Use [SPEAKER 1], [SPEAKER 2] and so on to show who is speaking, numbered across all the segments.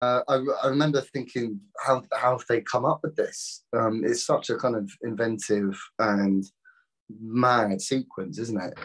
[SPEAKER 1] I remember thinking, how have they come up with this? It's such a kind of inventive and mad sequence, isn't it?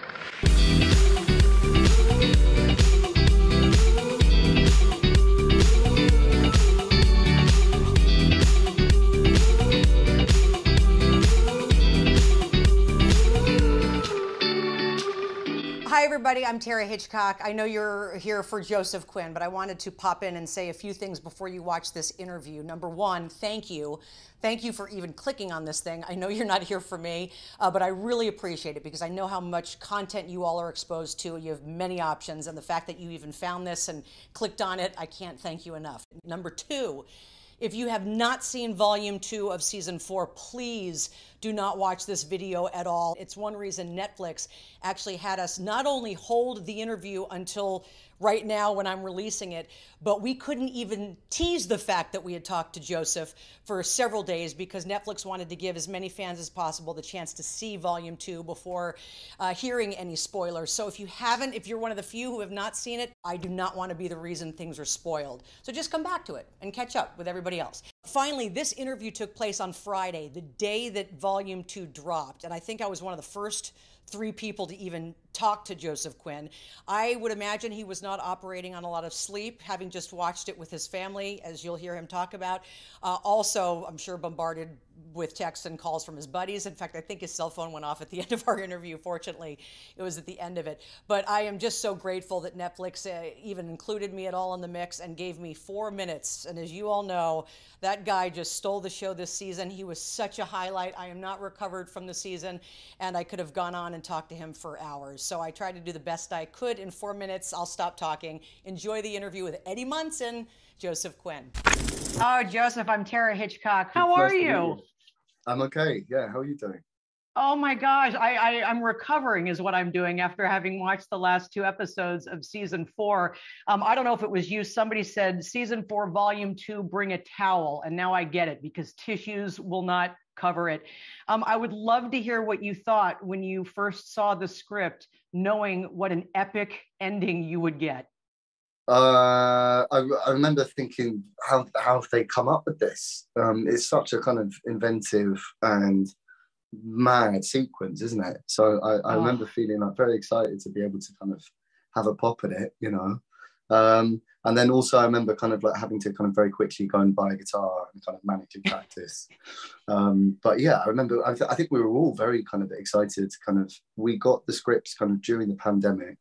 [SPEAKER 2] Hi everybody, I'm Tara Hitchcock. I know you're here for Joseph Quinn, but I wanted to pop in and say a few things before you watch this interview. Number one, thank you. Thank you for even clicking on this thing. I know you're not here for me, but I really appreciate it because I know how much content you all are exposed to. You have many options, and the fact that you even found this and clicked on it, I can't thank you enough. Number two, if you have not seen volume 2 of season 4, please do not watch this video at all. It's one reason Netflix actually had us not only hold the interview until right now when I'm releasing it, but we couldn't even tease the fact that we had talked to Joseph for several days because Netflix wanted to give as many fans as possible the chance to see volume 2 before hearing any spoilers. So if you're one of the few who have not seen it, I do not want to be the reason things are spoiled. So just come back to it and catch up with everybody else. Finally, this interview took place on Friday, the day that volume 2 dropped. And I think I was one of the first 3 people to even talk to Joseph Quinn. I would imagine he was not operating on a lot of sleep, having just watched it with his family, as you'll hear him talk about. Also, I'm sure bombarded with texts and calls from his buddies. In fact, I think his cell phone went off at the end of our interview. Fortunately, it was at the end of it. But I am just so grateful that Netflix even included me at all in the mix and gave me 4 minutes. And as you all know, that guy just stole the show this season. He was such a highlight. I am not recovered from the season, and I could have gone on and talked to him for hours. So I tried to do the best I could in 4 minutes. I'll stop talking. Enjoy the interview with Eddie Munson, Joseph Quinn. Oh, Joseph, I'm Tara Hitchcock. How are you?
[SPEAKER 1] I'm okay. Yeah, how are you doing?
[SPEAKER 2] Oh my gosh, I'm recovering is what I'm doing after having watched the last 2 episodes of season 4. I don't know if it was you, somebody said season 4, volume 2, bring a towel. And now I get it because tissues will not cover it. I would love to hear what you thought when you first saw the script, knowing what an epic ending you would get.
[SPEAKER 1] I remember thinking, how have they come up with this? It's such a kind of inventive and mad sequence, isn't it? So I remember feeling like very excited to be able to kind of have a pop at it, you know. And then also I remember kind of like having to kind of very quickly go and buy a guitar and kind of manically practice. But yeah, I remember, I think we were all very kind of excited. We got the scripts kind of during the pandemic.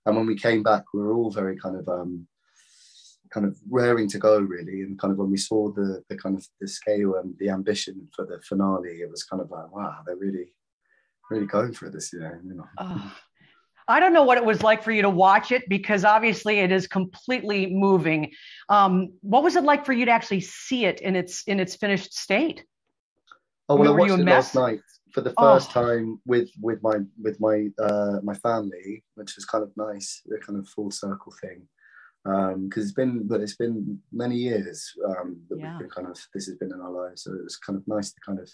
[SPEAKER 1] And when we came back, we were all very kind of raring to go, really. And kind of when we saw the kind of the scale and the ambition for the finale, it was kind of like, wow, they're really, really going for this, you know.
[SPEAKER 2] I don't know what it was like for you to watch it because obviously it is completely moving. What was it like for you to actually see it in its finished state?
[SPEAKER 1] Oh, well, I watched it last night for the first time with my family, which was kind of nice, the kind of full circle thing. Because it's been many years that we've been this has been in our lives, so it was kind of nice to kind of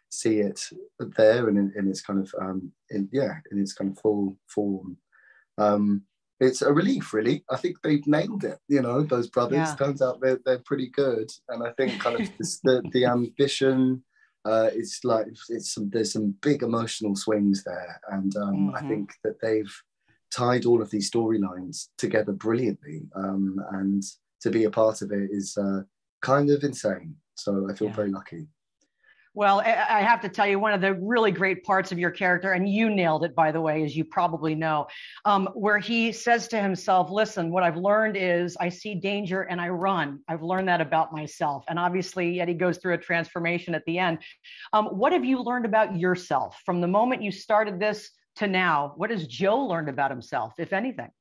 [SPEAKER 1] see it there and in its kind of in its kind of full form. It's a relief, really. I think they've nailed it. You know, those brothers. Turns out they're pretty good, and I think kind of the ambition. It's like there's some big emotional swings there, and I think that they've tied all of these storylines together brilliantly, and to be a part of it is kind of insane. So I feel very lucky. Well, I have to tell you, one of the really great parts of your character, and you nailed it, by the way, as you probably know, where he says to himself, listen, what I've learned is I see danger and I run. I've learned that about myself. And obviously, Eddie goes through a transformation at the end. What have you learned about yourself from the moment you started this to now? What has Joe learned about himself, if anything?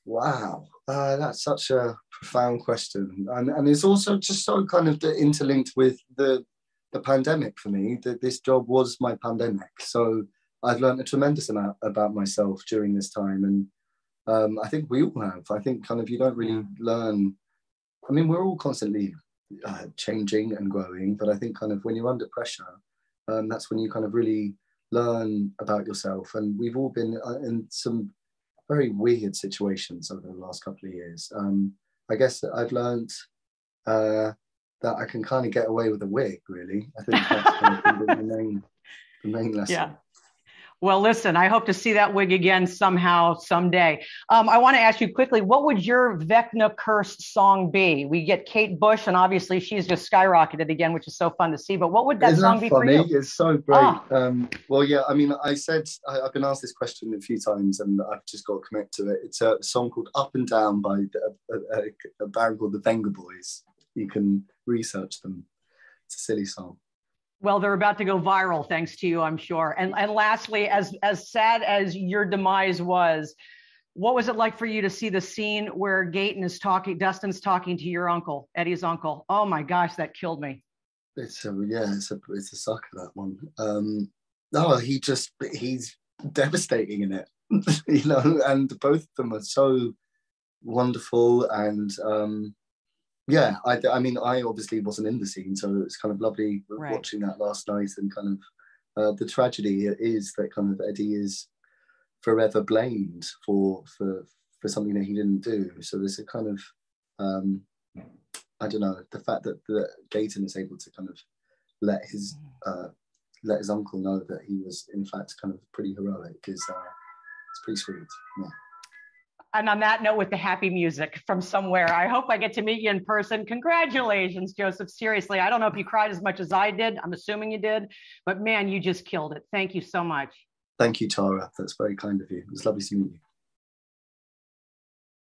[SPEAKER 1] Wow, that's such a profound question. And it's also just so kind of interlinked with the pandemic for me. This job was my pandemic. So I've learned a tremendous amount about myself during this time. And I think we all have. I think kind of you don't really learn. I mean, we're all constantly changing and growing, but I think kind of when you're under pressure, that's when you kind of really learn about yourself. And we've all been in some very weird situations over the last couple of years. I guess that I've learned that I can kind of get away with a wig, really. I think that's kind of the main lesson.
[SPEAKER 2] Yeah. Well, listen, I hope to see that wig again somehow, someday. I want to ask you quickly, what would your Vecna Curse song be? We get Kate Bush, and obviously she's just skyrocketed again, which is so fun to see. But what would that song be for you?
[SPEAKER 1] It's so great. Well, yeah, I mean, I've been asked this question a few times, and I've just got to commit to it. It's a song called Up and Down by a band called the Venga Boys. You can research them. It's a silly song.
[SPEAKER 2] Well, they're about to go viral, thanks to you, I'm sure. And lastly, as sad as your demise was, what was it like for you to see the scene where Dustin's talking to your uncle, Eddie's uncle? Oh my gosh, that killed me.
[SPEAKER 1] It's a sucker, that one. No, he's devastating in it, you know, and both of them are so wonderful. And yeah, I mean, I obviously wasn't in the scene, so it was kind of lovely watching that last night. And kind of the tragedy is that kind of Eddie is forever blamed for something that he didn't do. So there's a kind of I don't know, the fact that Gaten is able to kind of let his uncle know that he was in fact kind of pretty heroic is it's pretty sweet. Yeah.
[SPEAKER 2] And on that note, with the happy music from somewhere, I hope I get to meet you in person. Congratulations, Joseph. Seriously, I don't know if you cried as much as I did. I'm assuming you did, but man, you just killed it. Thank you so much.
[SPEAKER 1] Thank you, Tara. That's very kind of you. It was lovely to meet you.